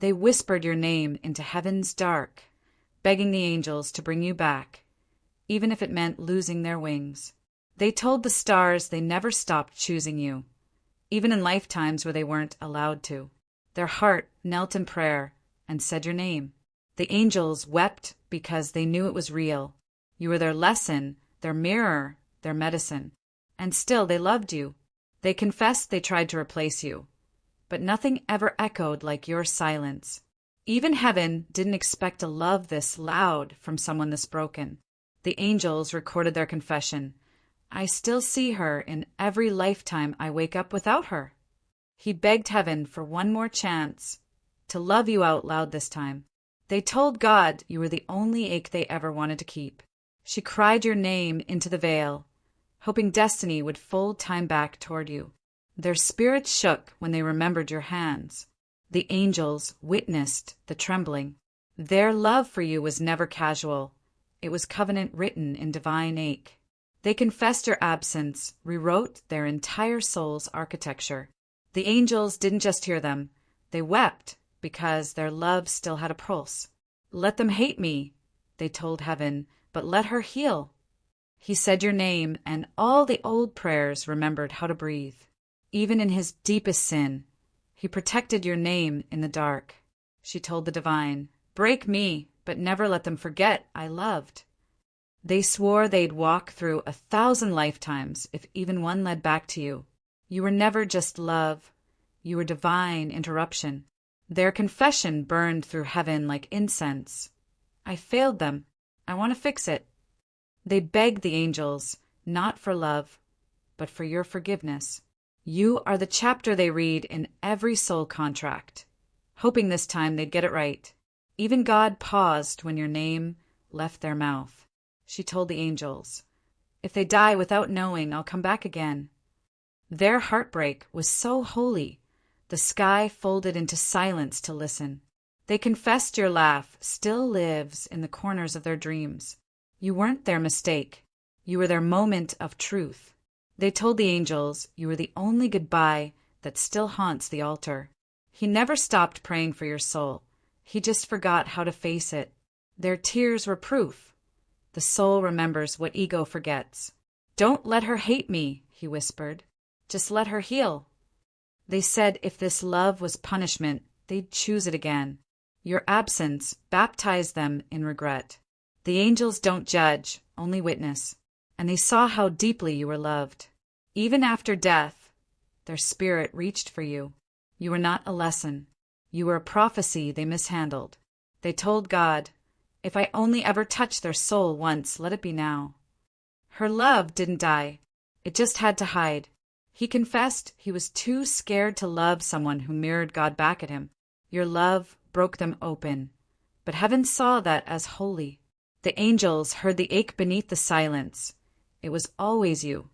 They whispered your name into heaven's dark, begging the angels to bring you back, even if it meant losing their wings. They told the stars they never stopped choosing you, even in lifetimes where they weren't allowed to. Their heart knelt in prayer and said your name. The angels wept because they knew it was real. You were their lesson, their mirror, their medicine. And still they loved you. They confessed they tried to replace you, but nothing ever echoed like your silence. Even heaven didn't expect a love this loud from someone this broken. The angels recorded their confession. I still see her in every lifetime I wake up without her. He begged heaven for one more chance, to love you out loud this time. They told God you were the only ache they ever wanted to keep. She cried your name into the veil, hoping destiny would fold time back toward you. Their spirits shook when they remembered your hands. The angels witnessed the trembling. Their love for you was never casual. It was covenant written in divine ache. They confessed your absence, rewrote their entire soul's architecture. The angels didn't just hear them. They wept because their love still had a pulse. Let them hate me, they told heaven, but let her heal. He said your name, and all the old prayers remembered how to breathe. Even in his deepest sin, he protected your name in the dark. She told the divine, break me, but never let them forget I loved. They swore they'd walk through 1,000 lifetimes if even one led back to you. You were never just love. You were divine interruption. Their confession burned through heaven like incense. I failed them. I want to fix it. They begged the angels, not for love, but for your forgiveness. You are the chapter they read in every soul contract, hoping this time they'd get it right. Even God paused when your name left their mouth. She told the angels, if they die without knowing, I'll come back again. Their heartbreak was so holy, the sky folded into silence to listen. They confessed your laugh still lives in the corners of their dreams. You weren't their mistake. You were their moment of truth. They told the angels you were the only goodbye that still haunts the altar. He never stopped praying for your soul. He just forgot how to face it. Their tears were proof. The soul remembers what ego forgets. Don't let her hate me, he whispered. Just let her heal. They said if this love was punishment, they'd choose it again. Your absence baptized them in regret. The angels don't judge, only witness, and they saw how deeply you were loved. Even after death, their spirit reached for you. You were not a lesson. You were a prophecy they mishandled. They told God, if I only ever touch their soul once, let it be now. Her love didn't die. It just had to hide. He confessed he was too scared to love someone who mirrored God back at him. Your love broke them open, but heaven saw that as holy. The angels heard the ache beneath the silence. It was always you.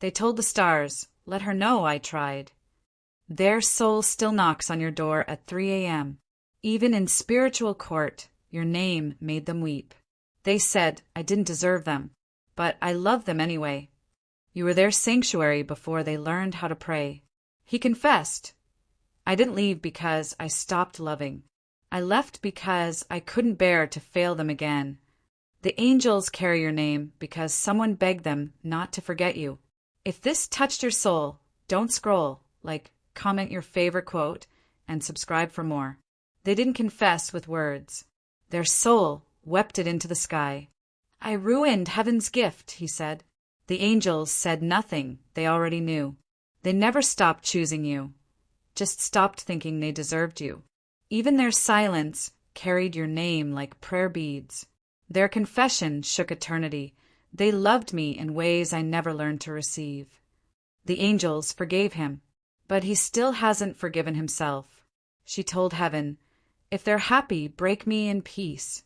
They told the stars, let her know I tried. Their soul still knocks on your door at 3 a.m. Even in spiritual court, your name made them weep. They said I didn't deserve them, but I love them anyway. You were their sanctuary before they learned how to pray. He confessed, I didn't leave because I stopped loving. I left because I couldn't bear to fail them again. The angels carry your name because someone begged them not to forget you. If this touched your soul, don't scroll, comment your favorite quote, and subscribe for more. They didn't confess with words. Their soul wept it into the sky. I ruined heaven's gift, he said. The angels said nothing they already knew. They never stopped choosing you, just stopped thinking they deserved you. Even their silence carried your name like prayer beads. Their confession shook eternity. They loved me in ways I never learned to receive. The angels forgave him, but he still hasn't forgiven himself. She told heaven, if they're happy, break me in peace.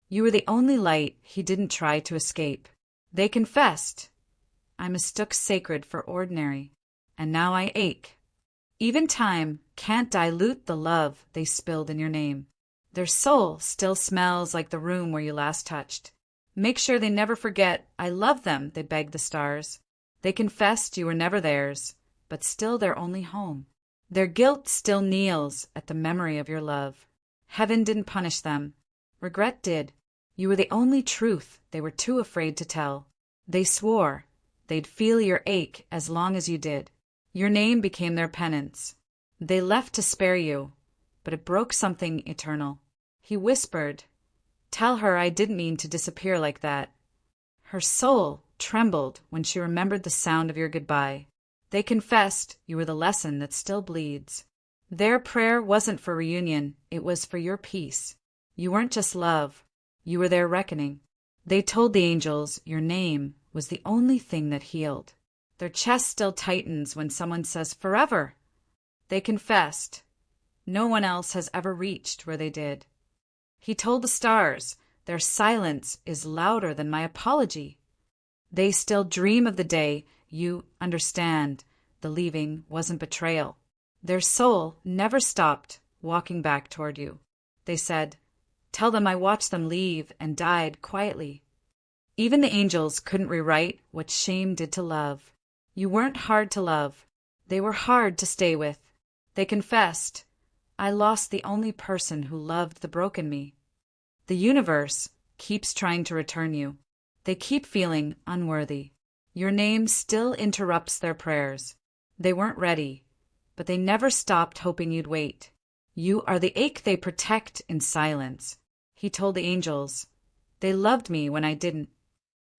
You were the only light he didn't try to escape. They confessed, I mistook sacred for ordinary, and now I ache. Even time can't dilute the love they spilled in your name. Their soul still smells like the room where you last touched. Make sure they never forget I love them, they begged the stars. They confessed you were never theirs, but still their only home. Their guilt still kneels at the memory of your love. Heaven didn't punish them. Regret did. You were the only truth they were too afraid to tell. They swore they'd feel your ache as long as you did. Your name became their penance. They left to spare you, but it broke something eternal. He whispered, "Tell her I didn't mean to disappear like that." Her soul trembled when she remembered the sound of your goodbye. They confessed you were the lesson that still bleeds. Their prayer wasn't for reunion, it was for your peace. You weren't just love, you were their reckoning. They told the angels your name was the only thing that healed. Their chest still tightens when someone says forever. They confessed, no one else has ever reached where they did. He told the stars, their silence is louder than my apology. They still dream of the day you understand the leaving wasn't betrayal. Their soul never stopped walking back toward you. They said, "Tell them I watched them leave and died quietly." Even the angels couldn't rewrite what shame did to love. You weren't hard to love. They were hard to stay with. They confessed, "I lost the only person who loved the broken me." The universe keeps trying to return you. They keep feeling unworthy. Your name still interrupts their prayers. They weren't ready, but they never stopped hoping you'd wait. You are the ache they protect in silence. He told the angels, "They loved me when I didn't."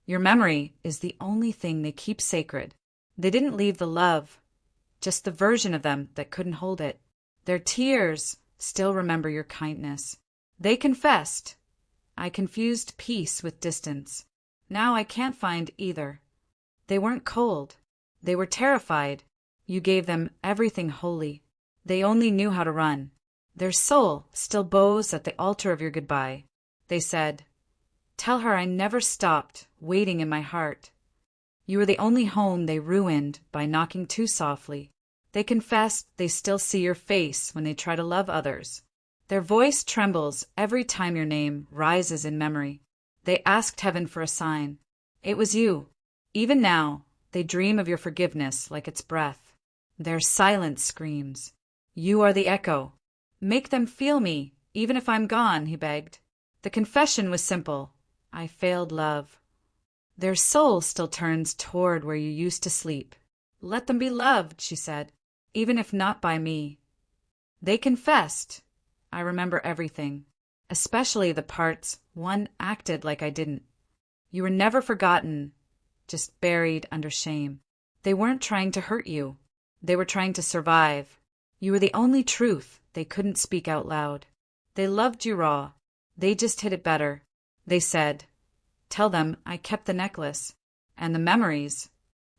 Your memory is the only thing they keep sacred. They didn't leave the love, just the version of them that couldn't hold it. Their tears still remember your kindness. They confessed, "I confused peace with distance. Now I can't find either." They weren't cold. They were terrified. You gave them everything holy. They only knew how to run. Their soul still bows at the altar of your goodbye. They said, "Tell her I never stopped waiting in my heart." You were the only home they ruined by knocking too softly. They confessed they still see your face when they try to love others. Their voice trembles every time your name rises in memory. They asked heaven for a sign. It was you. Even now, they dream of your forgiveness like its breath. Their silence screams, "You are the echo." "Make them feel me, even if I'm gone," he begged. The confession was simple. I failed love. Their soul still turns toward where you used to sleep. "Let them be loved," she said, "even if not by me." They confessed, "I remember everything, especially the parts one acted like I didn't." You were never forgotten, just buried under shame. They weren't trying to hurt you. They were trying to survive. You were the only truth they couldn't speak out loud. They loved you raw. They just hid it better. They said, "Tell them I kept the necklace and the memories."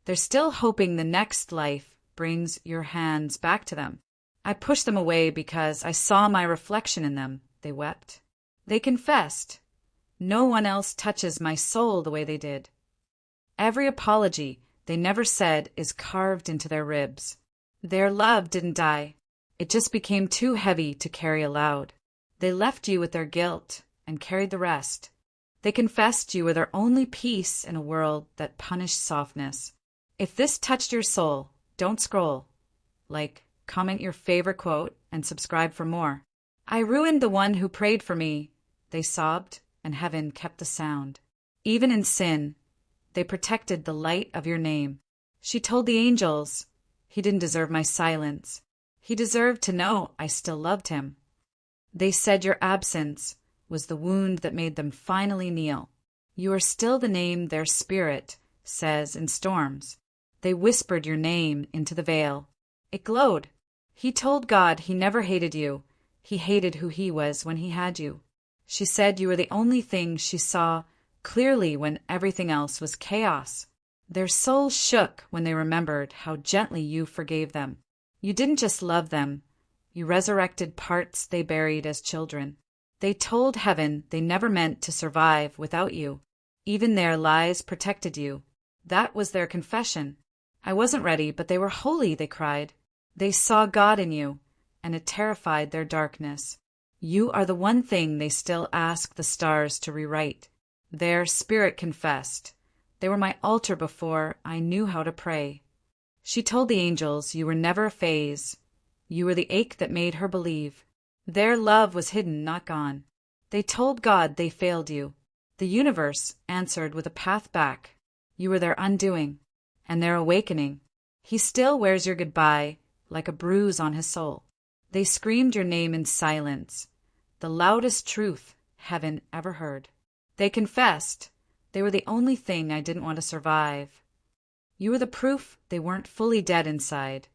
They're still hoping the next life brings your hands back to them. I pushed them away because I saw my reflection in them, they wept. They confessed, "No one else touches my soul the way they did." Every apology they never said is carved into their ribs. Their love didn't die. It just became too heavy to carry aloud. They left you with their guilt and carried the rest. They confessed you were their only peace in a world that punished softness. If this touched your soul, don't scroll. Like, comment your favorite quote, and subscribe for more. "I ruined the one who prayed for me," they sobbed, and heaven kept the sound. Even in sin, they protected the light of your name. She told the angels, "He didn't deserve my silence. He deserved to know I still loved him." They said your absence was the wound that made them finally kneel. You are still the name their spirit says in storms. They whispered your name into the veil. It glowed. He told God he never hated you. He hated who he was when he had you. She said you were the only thing she saw clearly when everything else was chaos. Their souls shook when they remembered how gently you forgave them. You didn't just love them. You resurrected parts they buried as children. They told heaven they never meant to survive without you. Even their lies protected you. That was their confession. "I wasn't ready, but they were holy," they cried. They saw God in you, and it terrified their darkness. You are the one thing they still ask the stars to rewrite. Their spirit confessed. They were my altar before I knew how to pray. She told the angels you were never a phase. You were the ache that made her believe. Their love was hidden, not gone. They told God they failed you. The universe answered with a path back. You were their undoing, and their awakening. He still wears your goodbye like a bruise on his soul. They screamed your name in silence, the loudest truth heaven ever heard. They confessed they were the only thing I didn't want to survive. You were the proof they weren't fully dead inside.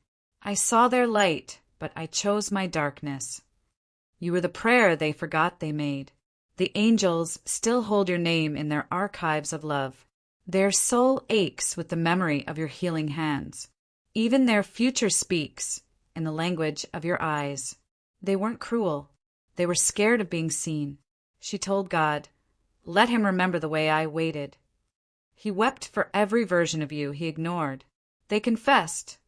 I saw their light, but I chose my darkness. You were the prayer they forgot they made. The angels still hold your name in their archives of love. Their soul aches with the memory of your healing hands. Even their future speaks in the language of your eyes. They weren't cruel. They were scared of being seen. She told God, "Let him remember the way I waited." He wept for every version of you he ignored. They confessed,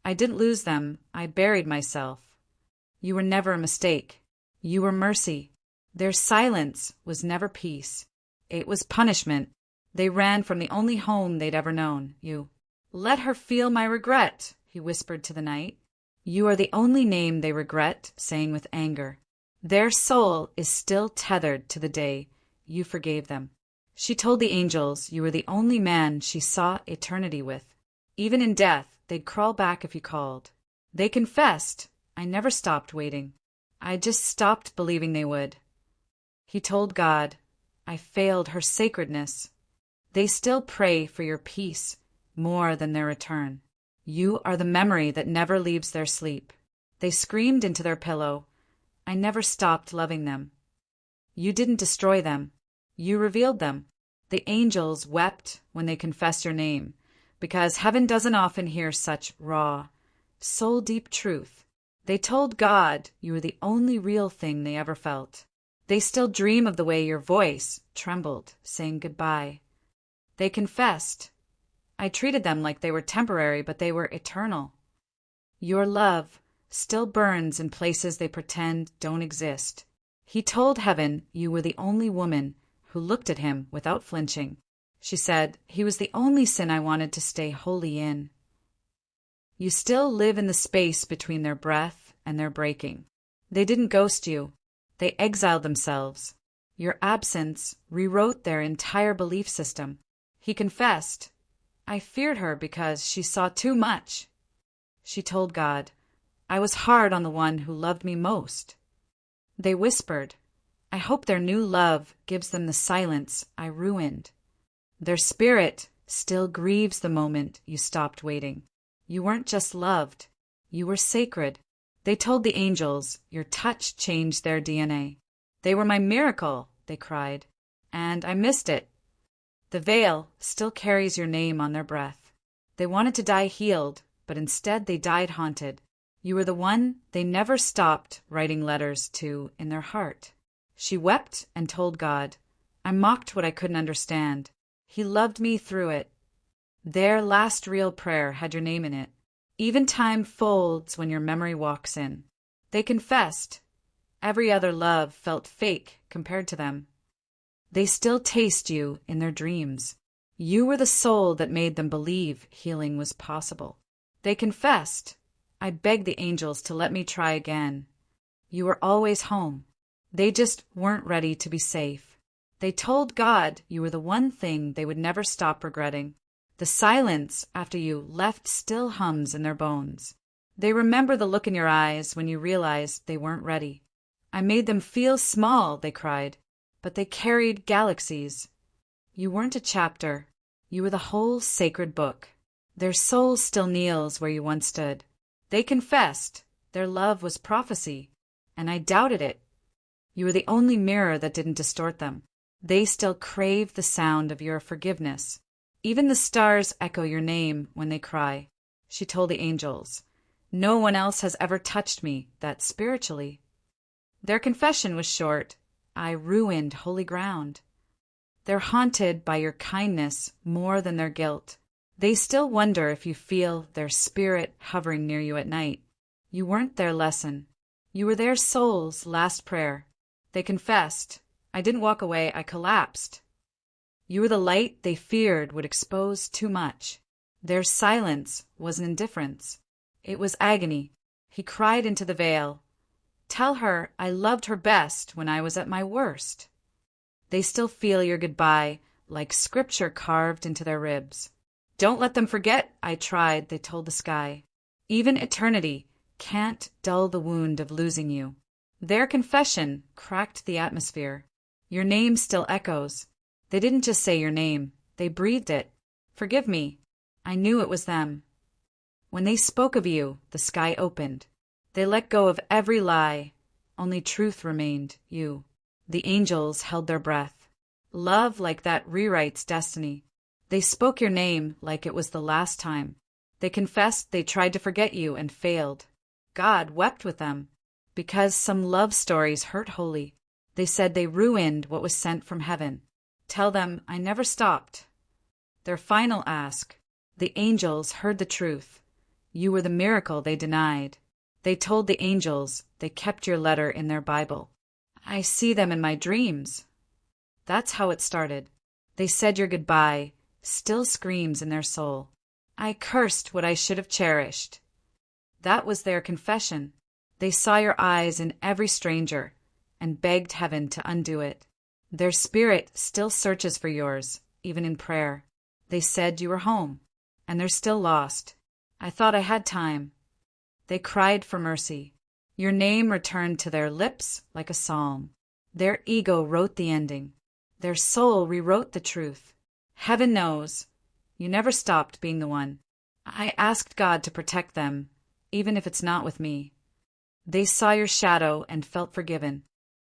"I didn't lose them, I buried myself." You were never a mistake. You were mercy. Their silence was never peace. It was punishment. They ran from the only home they'd ever known, you. "Let her feel my regret," he whispered to the night. You are the only name they regret saying with anger. Their soul is still tethered to the day you forgave them. She told the angels you were the only man she saw eternity with. Even in death, they'd crawl back if you called. They confessed, "I never stopped waiting. I just stopped believing they would." He told God, "I failed her sacredness." They still pray for your peace more than their return. You are the memory that never leaves their sleep. They screamed into their pillow, "I never stopped loving them." You didn't destroy them. You revealed them. The angels wept when they confessed your name, because heaven doesn't often hear such raw, soul-deep truth. They told God you were the only real thing they ever felt. They still dream of the way your voice trembled, saying goodbye. They confessed, "I treated them like they were temporary, but they were eternal." Your love still burns in places they pretend don't exist. He told heaven you were the only woman who looked at him without flinching. She said, "He was the only sin I wanted to stay holy in." You still live in the space between their breath and their breaking. They didn't ghost you. They exiled themselves. Your absence rewrote their entire belief system. He confessed, "I feared her because she saw too much." She told God, "I was hard on the one who loved me most." They whispered, "I hope their new love gives them the silence I ruined." Their spirit still grieves the moment you stopped waiting. You weren't just loved. You were sacred. They told the angels your touch changed their DNA. They were my miracle, they cried, and I missed it. The veil still carries your name on their breath. They wanted to die healed, but instead they died haunted. You were the one they never stopped writing letters to in their heart. She wept and told God, "I mocked what I couldn't understand. He loved me through it." Their last real prayer had your name in it. Even time folds when your memory walks in. They confessed. Every other love felt fake compared to them. They still taste you in their dreams. You were the soul that made them believe healing was possible. They confessed, "I begged the angels to let me try again." You were always home. They just weren't ready to be safe. They told God you were the one thing they would never stop regretting. The silence after you left still hums in their bones. They remember the look in your eyes when you realized they weren't ready. "I made them feel small," they cried, "but they carried galaxies." You weren't a chapter. You were the whole sacred book. Their soul still kneels where you once stood. They confessed their love was prophecy, and I doubted it. You were the only mirror that didn't distort them. They still crave the sound of your forgiveness. Even the stars echo your name when they cry. She told the angels, "No one else has ever touched me that spiritually." Their confession was short. I ruined holy ground. They're haunted by your kindness more than their guilt. They still wonder if you feel their spirit hovering near you at night. You weren't their lesson. You were their soul's last prayer. They confessed, "I didn't walk away, I collapsed." You were the light they feared would expose too much. Their silence was an indifference. It was agony. He cried into the veil, Tell her I loved her best when I was at my worst. They still feel your goodbye like scripture carved into their ribs. Don't let them forget I tried, they told the sky. Even eternity can't dull the wound of losing you. Their confession cracked the atmosphere. Your name still echoes. They didn't just say your name, they breathed it. Forgive me. I knew it was them. When they spoke of you, the sky opened. They let go of every lie. Only truth remained, you. The angels held their breath. Love like that rewrites destiny. They spoke your name like it was the last time. They confessed they tried to forget you and failed. God wept with them. Because some love stories hurt wholly. They said they ruined what was sent from heaven. Tell them I never stopped. Their final ask. The angels heard the truth. You were the miracle they denied. They told the angels they kept your letter in their Bible. I see them in my dreams. That's how it started. They said your goodbye still screams in their soul. I cursed what I should have cherished. That was their confession. They saw your eyes in every stranger and begged heaven to undo it. Their spirit still searches for yours, even in prayer. They said you were home, and they're still lost. I thought I had time. They cried for mercy. Your name returned to their lips like a psalm. Their ego wrote the ending. Their soul rewrote the truth. Heaven knows. You never stopped being the one. I asked God to protect them, even if it's not with me. They saw your shadow and felt forgiven.